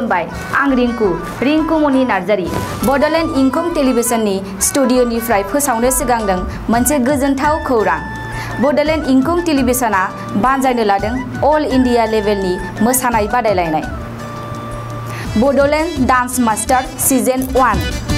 खुलुमबाय आं रिंकु मनि नार्जारी बड'लेण्ड इंखं टेलिभिजननि स्टुडिअनिफ्राय फोसावनो सिगांदों मोनसे गोजोनथाव खौरां। बड'लेण्ड इंखं टेलिभिजना बानजायनो लादों अल इंडिया लेभेलनि मोसानाय बादायलायनाय बड'लेण्ड डान्स मास्टार सीजन 1।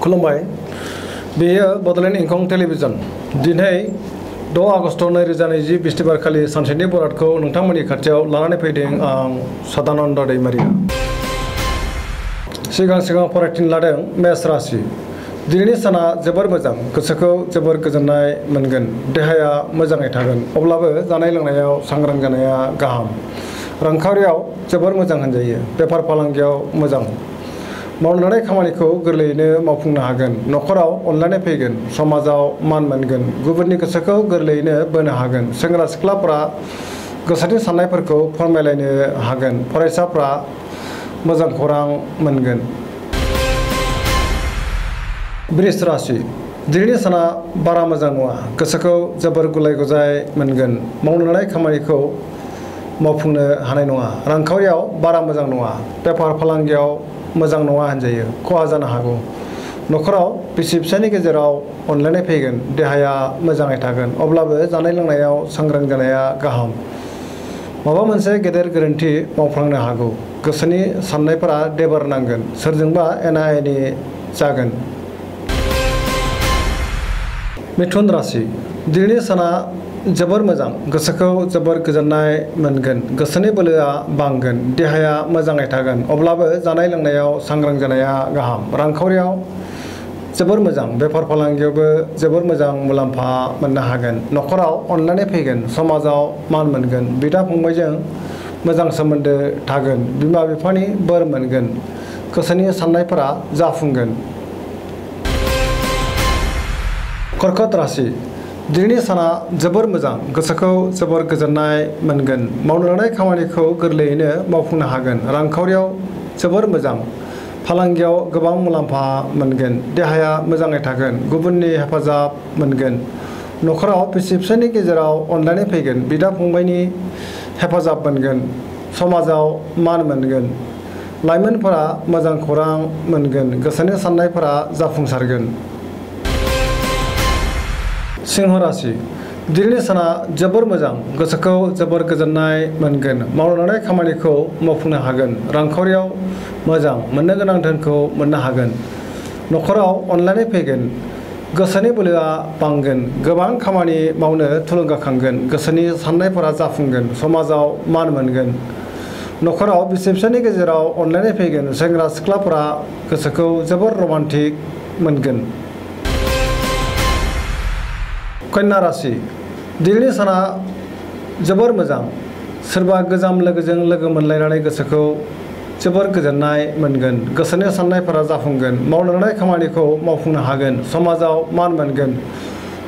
खुलुमबाय बेयो बड'लेण्ड इंखं टेलिभिजन दिनै 6 आगस्ट 2020 बिस्तिबार खालि सानसेनि बरादखौ नोंथांमोननि खाथियाव लानानै फैदों आं सदानन्द दैमारिया। सिगां फरायथिन लादों मेष राशि। दिनैनि साना जोबोर मोजां, गोसोखौ जोबोर गोजोननाय मोनगोन, देहाया मोजाङै थागोन, अब्लाबो जानाय लोंनायाव सांग्रां जानाया गाहाम। रांखावरियाव जोबोर मोजां होनजायो, बेफार फालांगियाव मोजां, मावनाय खामानिखौ गोरलैयैनो मावफुंनो हागोन, न'खराव अनलायनाय फैगोन, समाजाव मान मोनगोन, गुबुननि गोसोखौ गोरलैयैनो बोनो हागोन, सेंग्रा सिख्लाफ्रा गोसोनि साननायफोरखौ फोरमायलायनो हागोन, फरायसाफ्रा मोजां खौरां मोनगोन। बृष राशि। दिनैनि साना बारा मोजां नङा, गोसोखौ जोबोर गुलाय गुजाय मोनगोन, मावनाय खामानिखौ मावफुंनो हानाय नङा, रांखावरियाव बारा मोजां नङा, बेफार फालांगियाव मोजां नङा होनजायो, खहा जानो हागौ, न'खराव बिसि फिसायनि गेजेराव अनलायनाय फैगोन, देहाया मोजाङै थागोन, अब्लाबो जानाय लोंनायाव सांग्रां जानाया गाहाम, माबा मोनसे गेदेर गोरोन्थि मावफ्लांनो हागौ, गोसोनि साननायफोरा देबार नांगोन, सोरजोंबा एना एनि जागोन। मिथुन राशि। दिनैनि साना जोबोर मोजां, गोसोखौ जोबोर गोजोननाय मोनगोन, गोसोनि बोलोआ बांगोन, देहाया मोजाङै थागोन, अब्लाबो जानाय लोंनायाव सांग्रां जानाया गाहाम, रांखावरियाव जोबोर मोजां, बेफार फालांगियावबो जोबोर मोजां मुलाम्फा मोननो हागोन, न'खराव अनलायनाय फैगोन, समाजाव मान मोनगोन, बिदा फंबायजों मोजां सोमोन्दो थागोन, बिमा बिफानि बोर मोनगोन, गोसोनि साननायफोरा जाफुंगोन। कर्कट राशि। दिनैनि साना जोबोर मोजां, गोसोखौ जोबोर गोजोननाय मोनगोन, मावनाय खामानिखौ गोरलैयैनो मावफुंनो हागोन, रांखावरियाव जोबोर मोजां, फालांगियाव गोबां मुलाम्फा मोनगोन, देहाया मोजाङै थागोन, गुबुननि हेफाजाब मोनगोन, न'खराव बिसि फिसायनि गेजेराव अनलायनाय फैगोन, बिदा फंबायनि हेफाजाब मोनगोन, समाजाव मान मोनगोन, लाइमोनफोरा मोजां खौरां मोनगोन, गोसोनि साननायफोरा जाफुंसारगोन। सिंह राशि। दिनैनि साना जोबोर मोजां, गोसोखौ जोबोर गोजोननाय मोनगोन, मावनाय खामानिखौ मावफुंनो हागोन, रांखावरियाव मोजां, मोननो गोनां धोनखौ मोननो हागोन, न'खराव अनलायनाय फैगोन, गोसोनि बोलोआ बांगोन, गोबां खामानि मावनो थुलुंगाखांगोन, गोसोनि साननायफोरा जाफुंगोन, समाजाव मान मोनगोन, न'खराव बिसि फिसायनि गेजेराव अनलायनाय फैगोन, सेंग्रा सिख्लाफोरा गोसोखौ जोबोर रमान्टिक मोनगोन। कन्या राशि। दिनैनि साना जोबोर मोजां, सोरबा गोजाम लोगोजों लोगो मोनलायनानै गोसोखौ जोबोर गोजोननाय मोनगोन, गोसोनि साननायफोरा जाफुंगोन, मावनाय खामानिखौ मावफुंनो हागोन, समाजाव मान मोनगोन,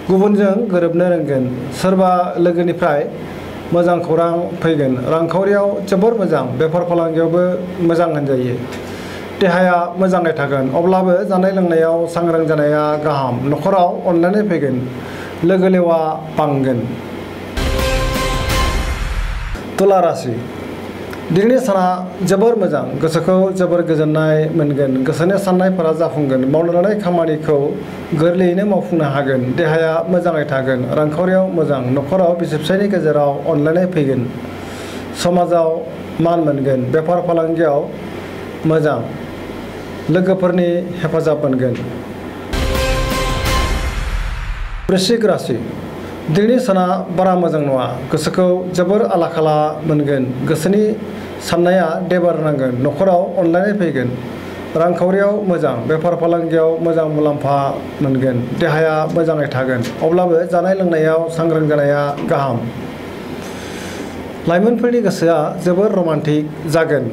गुबुनजों गोरोबनो रोंगोन, सोरबा लोगोनिफ्राय मोजां खौरां फैगोन, रांखावरियाव जोबोर मोजां, बेफार फालांगियावबो मोजां होनजायो, देहाया मोजाङै थागोन, अब्लाबो जानाय लोंनायाव सांग्रां जानाया गाहाम, न'खराव अनलायनाय फैगोन, लोगो लेवा बांगोन। तुला राशि। दिनैनि साना जोबोर मोजां, गोसोखौ जोबोर गोजोननाय मोनगोन, गोसोनि साननायफोरा जाफुंगोन, मावनाय खामानिखौ गोरलैयैनो मावफुंनो हागोन, देहाया मोजाङै थागोन, रांखावरियाव मोजां, न'खराव बिसि फिसायनि गेजेराव अनलायनाय फैगोन, समाजाव मान मोनगोन, बेफार फालांगियाव मोजां, लोगोफोरनि हेफाजाब मोनगोन। वृश्चिक राशि। दिनैनि साना बारा मोजां नङा, गोसोखौ जोबोर आला खाला मोनगोन, गोसोनि साननाया देबार नांगोन, न'खराव अनलायनाय फैगोन, रांखावरियाव मोजां, बेफार फालांगियाव मोजां मुलाम्फा मोनगोन, देहाया मोजाङै थागोन, अब्लाबो जानाय लोंनायाव सांग्रां जानाया गाहाम, लाइमोनफोरनि गोसोआ जोबोर रमान्टिक जागोन,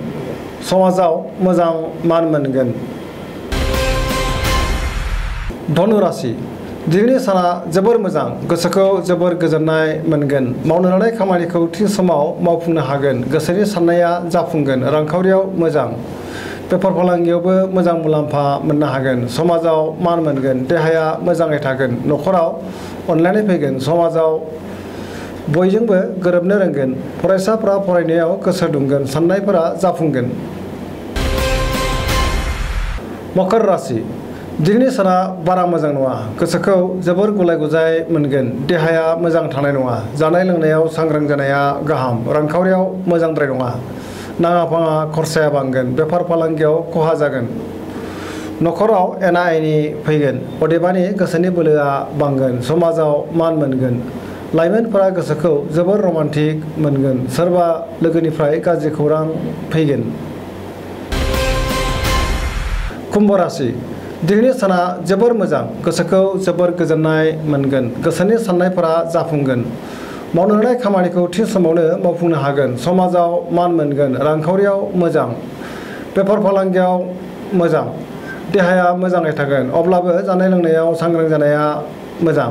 समाजाव मोजां मान मोनगोन। धनु राशि। दिनैनि साना जोबोर मोजां गोसोखौ जोबोर गोजोननाय मोनगोन मावनो लानाय खामानिखौ थि समाव मावफुंनो हागोन गोसोनि साननाया जाफुंगोन रांखावरियाव मोजां बेफार फालांगियावबो मोजां मुलाम्फा मोननो हागोन समाजाव मान मोनगोन देहाया मोजाङै थागोन न'खराव अनलायनाय फैगोन समाजाव बयजोंबो गोरोबनो रोंगोन फरायसाफ्रा फरायनायाव गोसो दुंगोन साननायफोरा जाफुंगोन मकर राशि दिनैनि साना बारा मोजां नङा गोसोखौ जोबोर गुलाय गुजाय मोनगोन देहाया मोजां थानाय नङा जानाय लोंनायाव सांग्रां जानाया गाहाम रांखावरियाव मोजांद्राय नङा नाङा फाङा खरसाया बांगोन बेफार फालांगियाव खहा जागोन न'खराव एना एनि फैगोन अदेबानि गोसोनि बोलोआ बांगोन समाजाव मान मोनगोन लाइमोनफोरा गोसोखौ जोबोर रमान्टिक मोनगोन सोरबा लोगोनिफ्राय गाज्रि खौरां फैगोन कुम्भ राशि दिनैनि साना जोबोर मोजां गोसोखौ जोबोर गोजोननाय मोनगोन गोसोनि साननायफोरा जाफुंगोन मावनो लानाय खामानिखौ थि समावनो मावफुंनो हागोन समाजाव मान मोनगोन रांखावरियाव मोजां बेफार फालांगियाव मोजां देहाया मोजाङै थागोन अब्लाबो जानाय लोंनायाव सांग्रां जानाया मोजां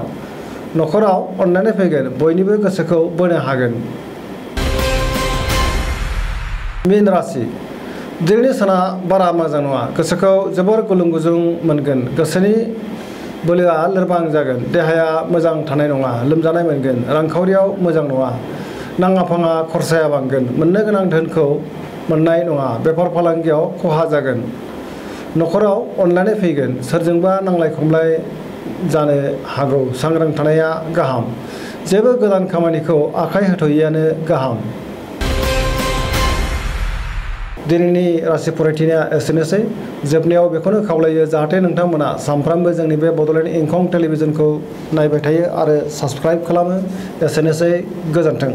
न'खराव अनलायनाय फैगोन बयनिबो गोसोखौ बोनो हागोन मीन राशि दिनैनि साना बारा मोजां नङा गोसोखौ जोबोर गुलुं गुजुं मोनगोन गोसोनि बोलोआ लोरबां जागोन देहाया मोजां थानाय नङा लोमजानाय मोनगोन रांखावरियाव मोजां नङा नाङा फाङा खरसाया बांगोन मोननो गोनां धोनखौ मोननाय नङा बेफार फालांगियाव खहा जागोन न'खराव अनलायनाय फैगोन सोरजोंबा नांलाय खमलाय जानो हागौ सांग्रां थानाया गाहाम जेबो गोदान खामानिखौ आखाइ होथ'यैआनो गाहाम दिनैनि राशि फरायथिनाया एसेनोसै जोबनायाव बेखौनो खावलायो जाहाथे नोंथांमोना सानफ्रामबो जोंनि बे बड'लेण्ड इंखं टेलिभिजनखौ नायबाय थायो आरो साबस्क्राइब खालामो एसेनोसै गोजोन्थों।